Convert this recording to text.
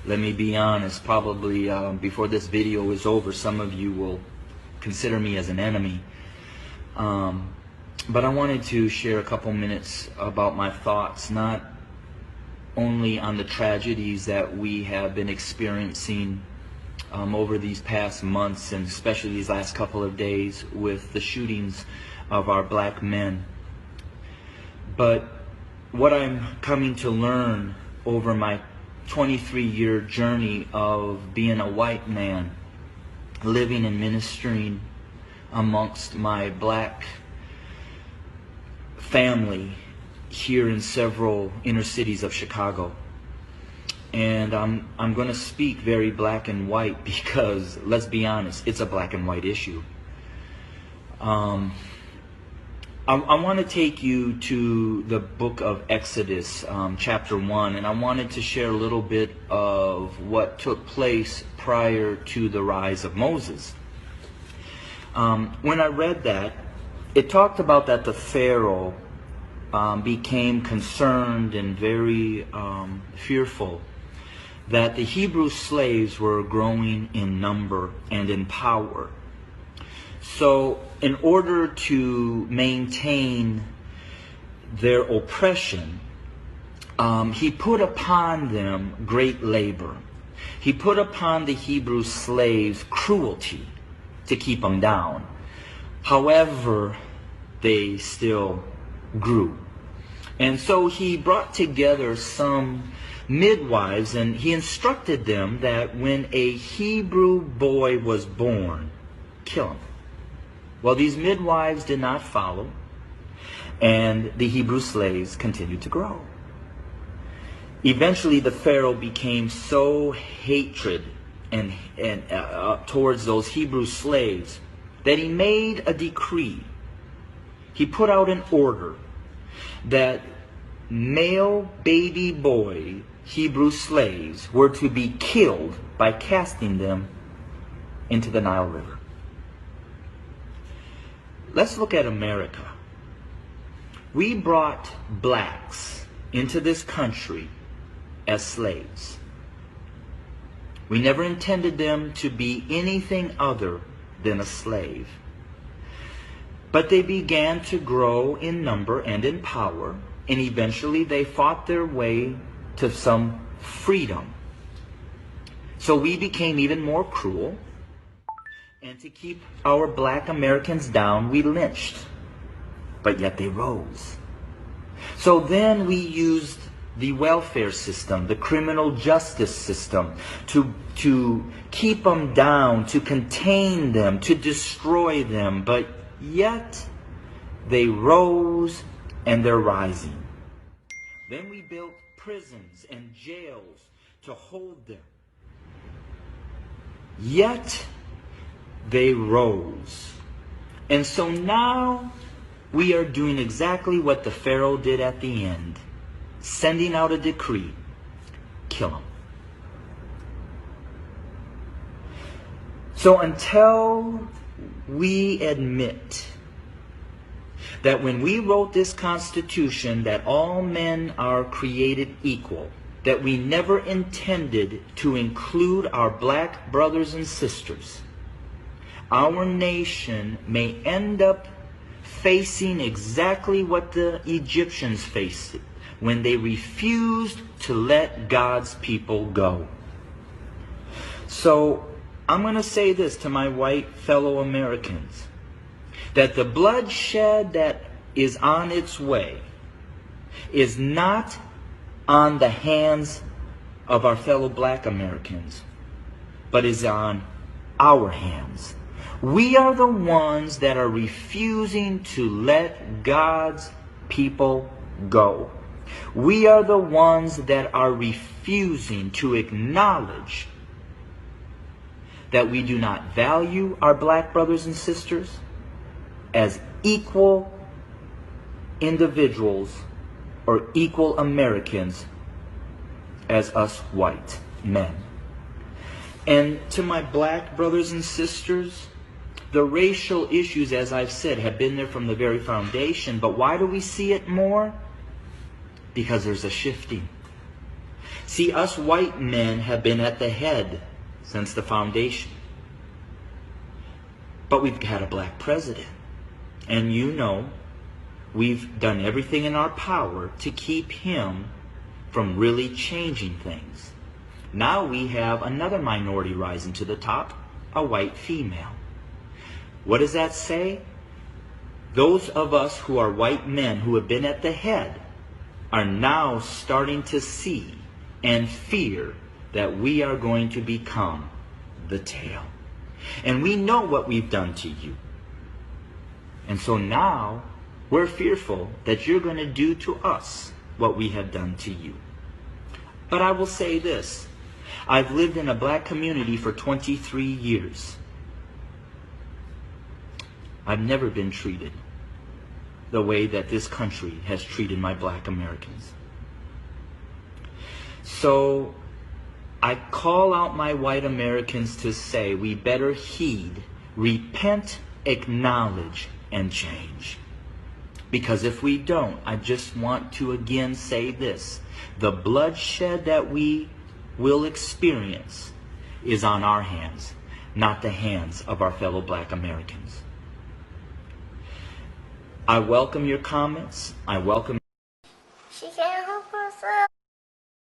Let me be honest, probably before this video is over, some of you will consider me as an enemy. But I wanted to share a couple minutes about my thoughts, not only on the tragedies that we have been experiencing over these past months, and especially these last couple of days with the shootings of our black men, but what I'm coming to learn over my 23-year journey of being a white man, living and ministering amongst my black family here in several inner cities of Chicago. And I'm going to speak very black and white because, let's be honest, it's a black and white issue. I want to take you to the book of Exodus, chapter 1, and I wanted to share a little bit of what took place prior to the rise of Moses. When I read that, it talked about that the Pharaoh became concerned and very fearful that the Hebrew slaves were growing in number and in power. So in order to maintain their oppression, he put upon them great labor. He put upon the Hebrew slaves cruelty to keep them down. However, they still grew. And so he brought together some midwives, and he instructed them that when a Hebrew boy was born, kill him. Well, these midwives did not follow, and the Hebrew slaves continued to grow. Eventually, the Pharaoh became so hatred and towards those Hebrew slaves that he made a decree. He put out an order that male baby boy Hebrew slaves were to be killed by casting them into the Nile River. Let's look at America. We brought blacks into this country as slaves. We never intended them to be anything other than a slave. But they began to grow in number and in power, and eventually they fought their way to some freedom. So we became even more cruel. And to keep our black Americans down, we lynched. But yet they rose. So then we used the welfare system, the criminal justice system, to keep them down, to contain them, to destroy them. But yet they rose, and they're rising. Then we built prisons and jails to hold them. Yet they rose. And so now we are doing exactly what the Pharaoh did at the end, sending out a decree: kill them. So until we admit that when we wrote this Constitution that all men are created equal, that we never intended to include our black brothers and sisters, our nation may end up facing exactly what the Egyptians faced when they refused to let God's people go. So I'm going to say this to my white fellow Americans, that the bloodshed that is on its way is not on the hands of our fellow black Americans, but is on our hands. We are the ones that are refusing to let God's people go. We are the ones that are refusing to acknowledge that we do not value our black brothers and sisters as equal individuals or equal Americans as us white men. And to my black brothers and sisters, the racial issues, as I've said, have been there from the very foundation. But why do we see it more? Because there's a shifting. See, See, us white men have been at the head since the foundation. But we've had a black president. And you know, we've done everything in our power to keep him from really changing things. Now we have another minority rising to the top, a white female. What does that say? Those of us who are white men who have been at the head are now starting to see and fear that we are going to become the tail. And we know what we've done to you. And so now we're fearful that you're going to do to us what we have done to you. But I will say this. I've lived in a black community for 23 years. I've never been treated the way that this country has treated my black Americans. So I call out my white Americans to say we better heed, repent, acknowledge, and change. Because if we don't, I just want to again say this. The bloodshed that we will experience is on our hands, not the hands of our fellow black Americans. I welcome your comments. I welcome